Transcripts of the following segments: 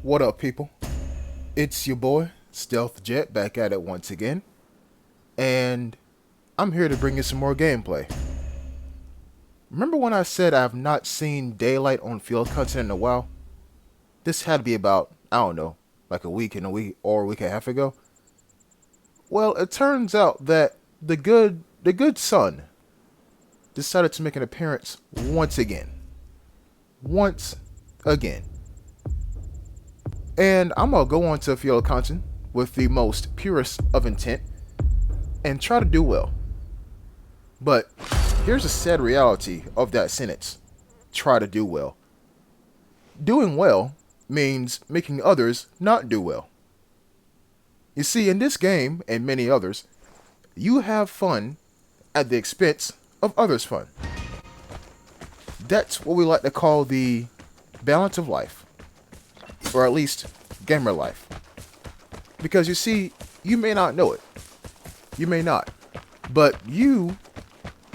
What up, people? It's your boy, Stealth Jet, back at it once again. And I'm here to bring you some more gameplay. Remember when I said I have not seen daylight on field content in a while? This had to be about, I don't know, like a week or a week and a half ago. Well, it turns out that the good sun decided to make an appearance once again. Once again. And I'm going to go on to field content with the most purest of intent and try to do well. But here's a sad reality of that sentence. Try to do well. Doing well means making others not do well. You see, in this game and many others, you have fun at the expense of others' fun. That's what we like to call the balance of life. Or at least gamer life. Because you see, you may not know it. You may not. But you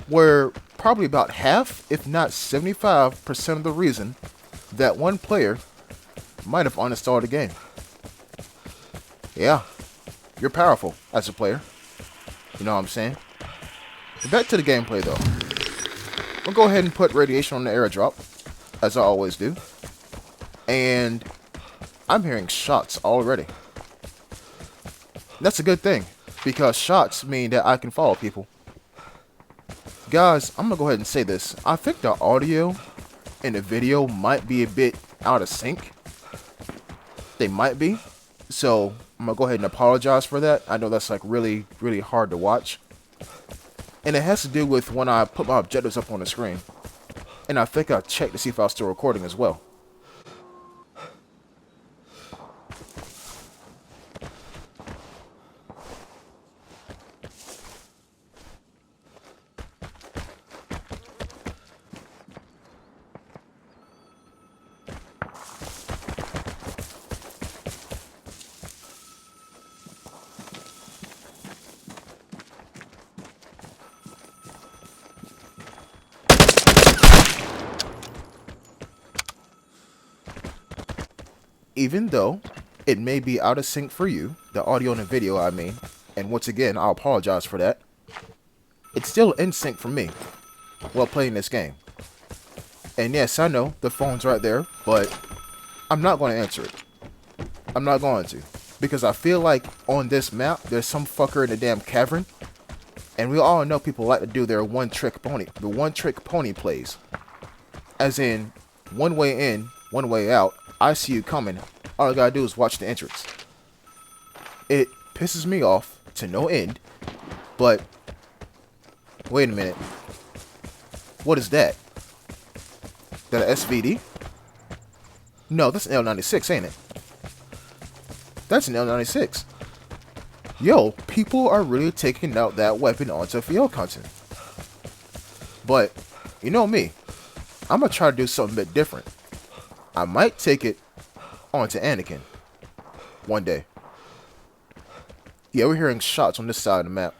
were probably about half, if not 75% of the reason that one player might have uninstalled the game. Yeah, you're powerful as a player. You know what I'm saying? Back to the gameplay though. We'll go ahead and put radiation on the airdrop, as I always do. And I'm hearing shots already. That's a good thing, because shots mean that I can follow people. Guys, I'm going to go ahead and say this. I think the audio and the video might be a bit out of sync. They might be. So, I'm going to go ahead and apologize for that. I know that's like really, really hard to watch. And it has to do with when I put my objectives up on the screen. And I think I checked to see if I was still recording as well. Even though it may be out of sync for you, the audio and the video I mean, and once again, I'll apologize for that, it's still in sync for me while playing this game. And yes, I know, the phone's right there, but I'm not going to answer it. I'm not going to. Because I feel like on this map, there's some fucker in the damn cavern, and we all know people like to do their one-trick pony plays. As in, one way in, one way out, I see you coming, all I gotta do is watch the entrance. It pisses me off to no end, but wait a minute. What is that? That a SVD? No, that's an L96, ain't it? That's an L96. Yo, people are really taking out that weapon onto field content. But, you know me, I'm gonna try to do something a bit different. I might take it onto Anakin one day. Yeah, we're hearing shots on this side of the map.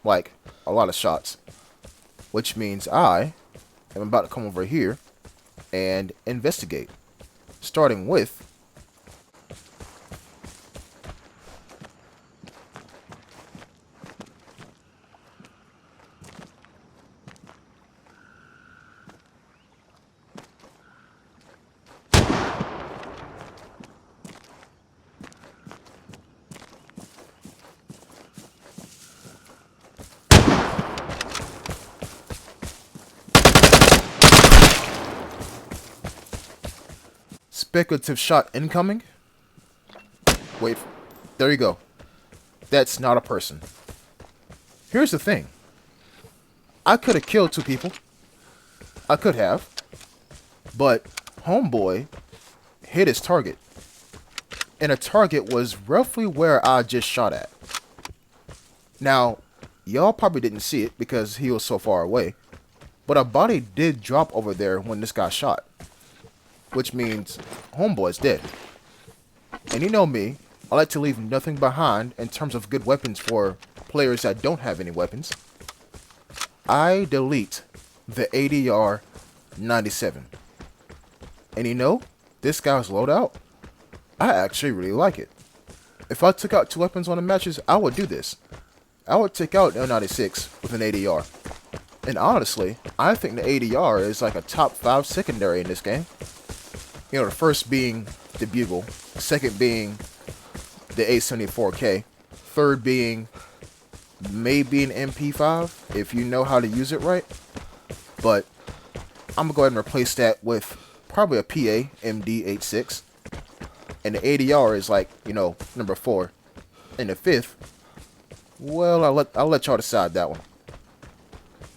Like, a lot of shots. Which means I am about to come over here and investigate. Starting with speculative shot incoming. Wait, there you go. That's not a person. Here's the thing. I could have killed two people. I could have. But homeboy hit his target. And a target was roughly where I just shot at. Now, y'all probably didn't see it because he was so far away. But a body did drop over there when this guy shot. Which means homeboy's dead. And you know me, I like to leave nothing behind in terms of good weapons for players that don't have any weapons. I delete the ADR 97. And you know, this guy's loadout I actually really like it. If I took out two weapons on the matches, I would do this. I would take out L96 with an ADR. And honestly, I think the ADR is like a top 5 secondary in this game. You know, the first being the Bugle, second being the A74K, third being maybe an MP5 if you know how to use it right. But I'm gonna go ahead and replace that with probably a PA MD86. And the ADR is like, you know, number 4. And the 5th, well, I'll let y'all decide that one.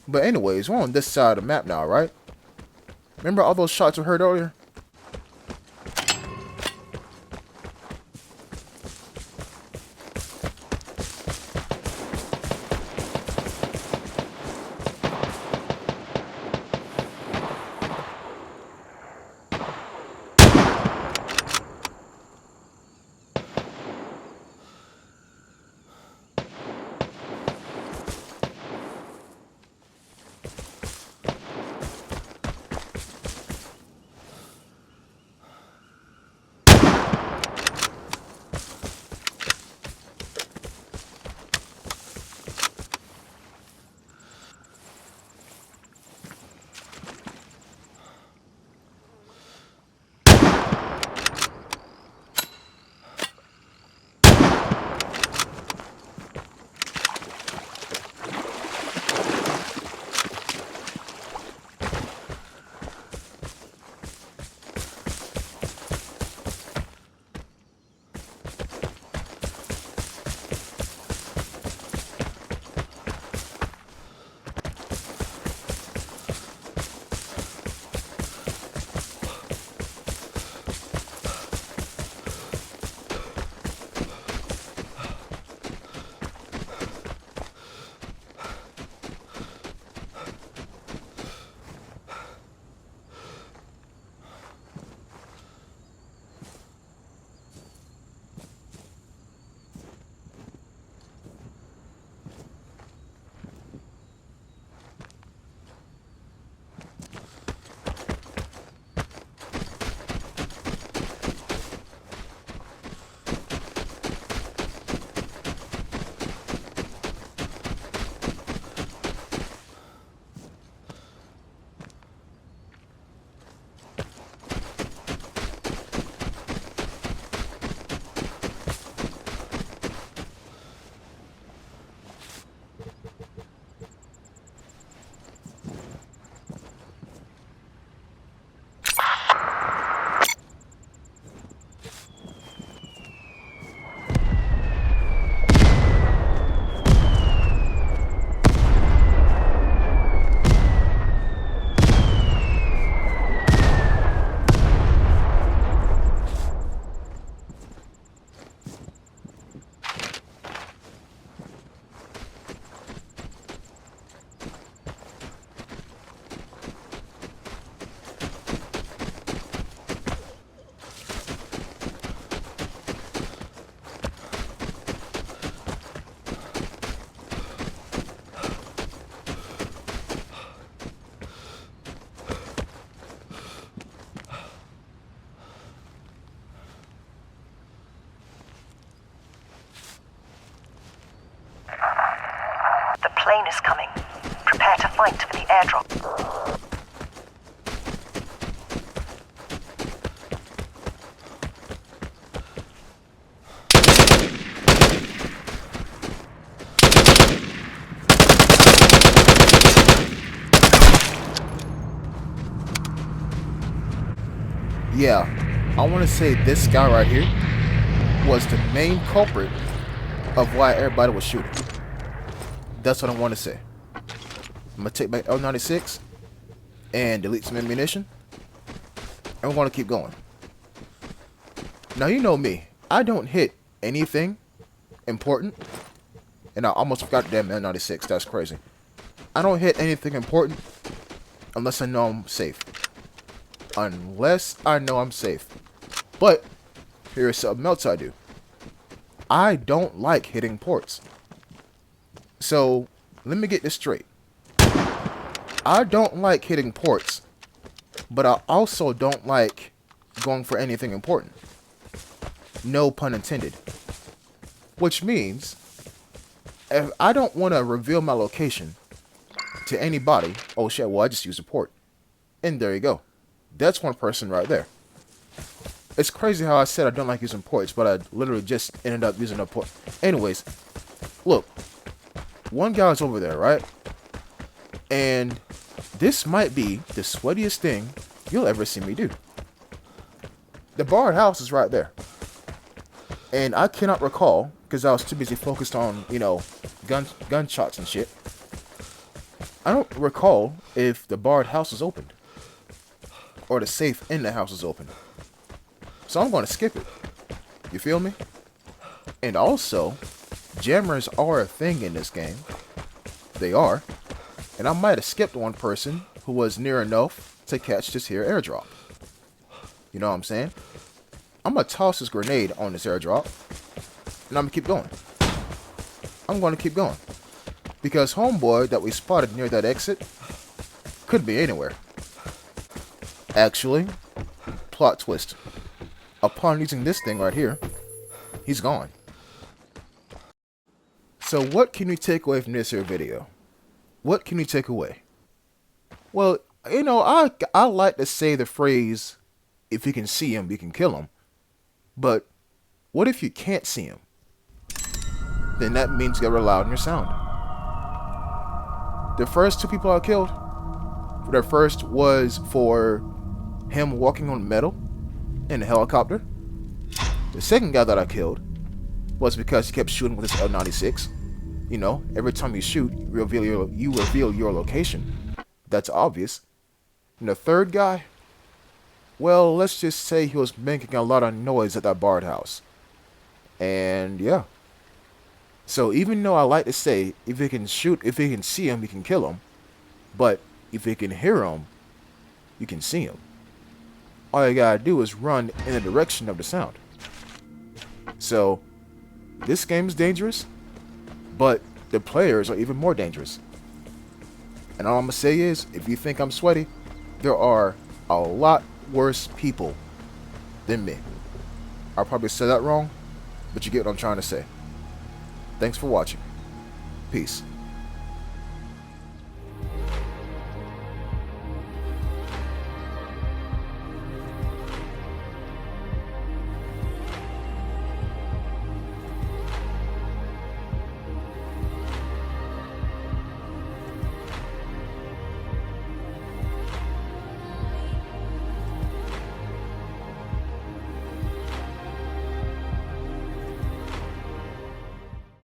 But anyways, we're on this side of the map now, right? Remember all those shots we heard earlier? Plane is coming. Prepare to fight for the airdrop. Yeah, I want to say this guy right here was the main culprit of why everybody was shooting. That's what I want to say. I'm going to take back L96 and delete some ammunition. And we're going to keep going. Now, you know me. I don't hit anything important. And I almost forgot the damn L96. That's crazy. I don't hit anything important unless I know I'm safe. Unless I know I'm safe. But here's something else I do. I don't like hitting ports. So, let me get this straight. I don't like hitting ports, but I also don't like going for anything important. No pun intended. Which means, if I don't want to reveal my location to anybody, oh shit, well I just used a port. And there you go. That's one person right there. It's crazy how I said I don't like using ports, but I literally just ended up using a port. Anyways, look. One guy's over there, right? And this might be the sweatiest thing you'll ever see me do. The barred house is right there. And I cannot recall, because I was too busy focused on, gunshots and shit. I don't recall if the barred house is opened. Or the safe in the house is open. So I'm going to skip it. You feel me? And also, jammers are a thing in this game. They are. And I might have skipped one person who was near enough to catch this here airdrop. You know what I'm saying? I'm going to toss this grenade on this airdrop. And I'm going to keep going. I'm going to keep going. Because homeboy that we spotted near that exit could be anywhere. Actually, plot twist. Upon using this thing right here, he's gone. So what can you take away from this here video? What can you take away? Well, I like to say the phrase, if you can see him, you can kill him. But what if you can't see him? Then that means you gotta rely on your sound. The first two people I killed, the first was for him walking on metal in a helicopter. The second guy that I killed was because he kept shooting with his L96. You know, every time you shoot, you reveal your location. That's obvious. And the third guy, well, let's just say he was making a lot of noise at that barred house. And yeah. So even though I like to say, if he can shoot, if he can see him, you can kill him. But if you can hear him, you can see him. All you gotta do is run in the direction of the sound. So, this game is dangerous, but the players are even more dangerous. And all I'm gonna say is, if you think I'm sweaty, there are a lot worse people than me. I probably said that wrong, but you get what I'm trying to say. Thanks for watching. Peace.